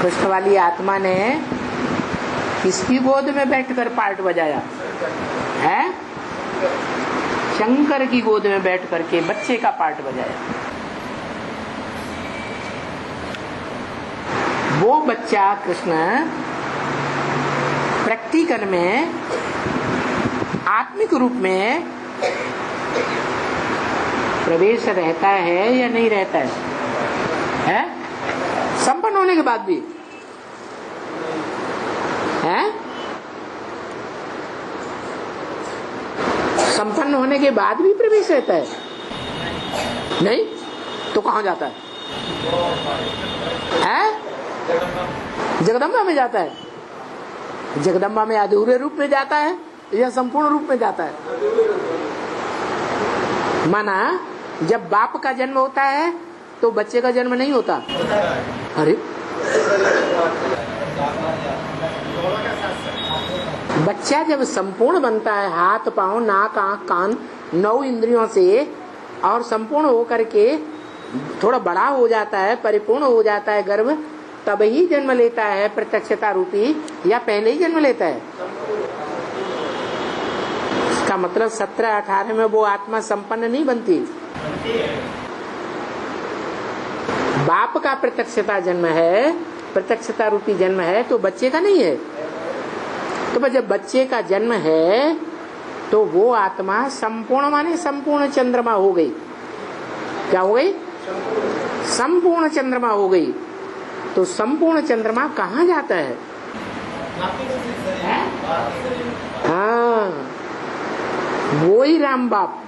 कृष्ण वाली आत्मा ने किसकी गोद में बैठकर पार्ट बजाया है? शंकर की गोद में बैठ करके बच्चे का पार्ट बजाया। वो बच्चा कृष्ण प्रैक्टिकल में आत्मिक रूप में प्रवेश रहता है या नहीं रहता है? संपन्न होने के बाद भी है? संपन्न होने के बाद भी प्रवेश रहता है? नहीं तो कहाँ जाता है? जगदम्बा में जाता है। जगदम्बा में अधूरे रूप में जाता है या संपूर्ण रूप में जाता है? माना जब बाप का जन्म होता है तो बच्चे का जन्म नहीं होता। अरे बच्चा जब संपूर्ण बनता है, हाथ पांव नाक आंख कान 9 इंद्रियों से, और संपूर्ण होकर के थोड़ा बड़ा हो जाता है, परिपूर्ण हो जाता है गर्भ, तब ही जन्म लेता है प्रत्यक्षता रूपी, या पहले ही जन्म लेता है? इसका मतलब 17-18 में वो आत्मा संपन्न नहीं बनती। बाप का प्रत्यक्षता जन्म है, प्रत्यक्षता रूपी जन्म है, तो बच्चे का नहीं है। तो जब बच्चे का जन्म है तो वो आत्मा संपूर्ण माने संपूर्ण चंद्रमा हो गई। क्या हो गई? संपूर्ण चंद्रमा हो गई। तो संपूर्ण चंद्रमा कहाँ जाता है? हाँ, वो ही राम बाप,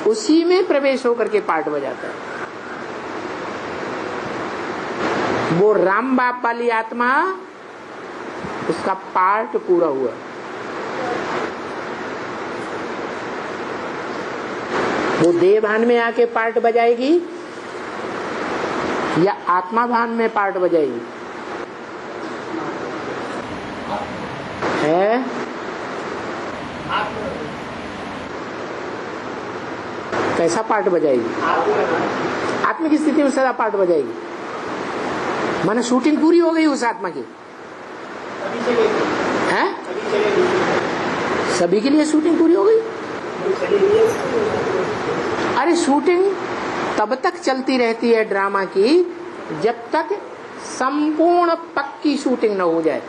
उसी में प्रवेश होकर के पार्ट बजाता है। वो राम बाप वाली आत्मा, उसका पार्ट पूरा हुआ। वो देह भान में आके पार्ट बजाएगी या आत्मा भान में पार्ट बजाएगी? है? कैसा पार्ट बजाएगी? आत्मा की स्थिति में सदा पार्ट बजाएगी। माने शूटिंग पूरी हो गई उस आत्मा की है? सभी के लिए शूटिंग पूरी हो गई। अरे शूटिंग तब तक चलती रहती है ड्रामा की जब तक संपूर्ण पक्की शूटिंग न हो जाए।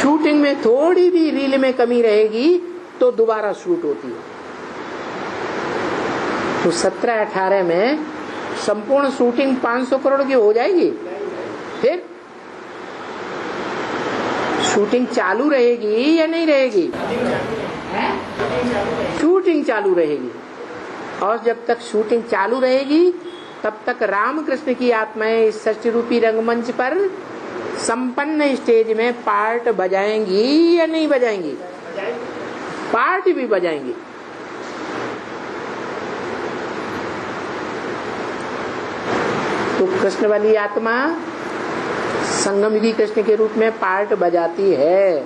शूटिंग में थोड़ी भी रील में कमी रहेगी तो दोबारा शूट होती है। तो 17-18 में संपूर्ण शूटिंग 500 करोड़ की हो जाएगी। फिर शूटिंग चालू रहेगी या नहीं रहेगी? शूटिंग चालू रहेगी। और जब तक शूटिंग चालू रहेगी तब तक रामकृष्ण की आत्माएं इस सृष्टि रूपी रंगमंच पर संपन्न स्टेज में पार्ट बजाएंगी या नहीं बजाएंगी? पार्ट भी बजाएंगी। तो कृष्ण वाली आत्मा संगमयुगी कृष्ण के रूप में पार्ट बजाती है।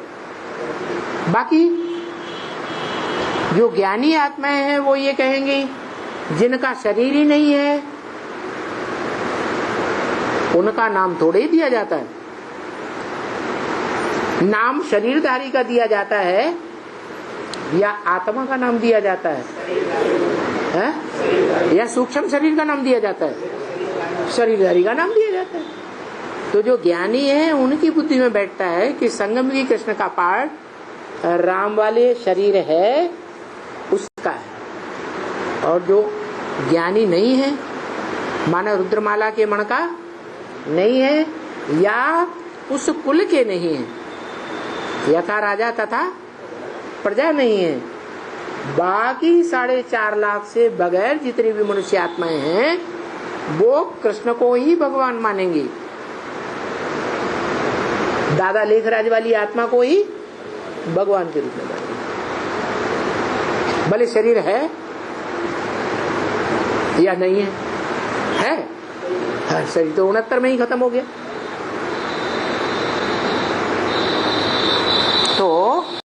बाकी जो ज्ञानी आत्माएं हैं वो ये कहेंगी जिनका शरीर ही नहीं है उनका नाम थोड़े ही दिया जाता है। नाम शरीरधारी का दिया जाता है या आत्मा का नाम दिया जाता है? या सूक्ष्म शरीर का नाम दिया जाता है? शरीरधारी का नाम दिया जाता है। तो जो ज्ञानी है उनकी बुद्धि में बैठता है कि संगमयुगी कृष्ण का पार्ट राम वाले शरीर है उसका है। और जो ज्ञानी नहीं है, माना रुद्रमाला के मण का नहीं है या उस कुल के नहीं है, यथा राजा तथा प्रजा नहीं है, बाकी 4.5 लाख से बगैर जितनी भी मनुष्य आत्माएं हैं वो कृष्ण को ही भगवान मानेंगी। दादा लेखराज वाली आत्मा को ही भगवान के रूप में मानेंगे। भले शरीर है या नहीं है? है शरीर तो 69 में ही खत्म हो गया। तो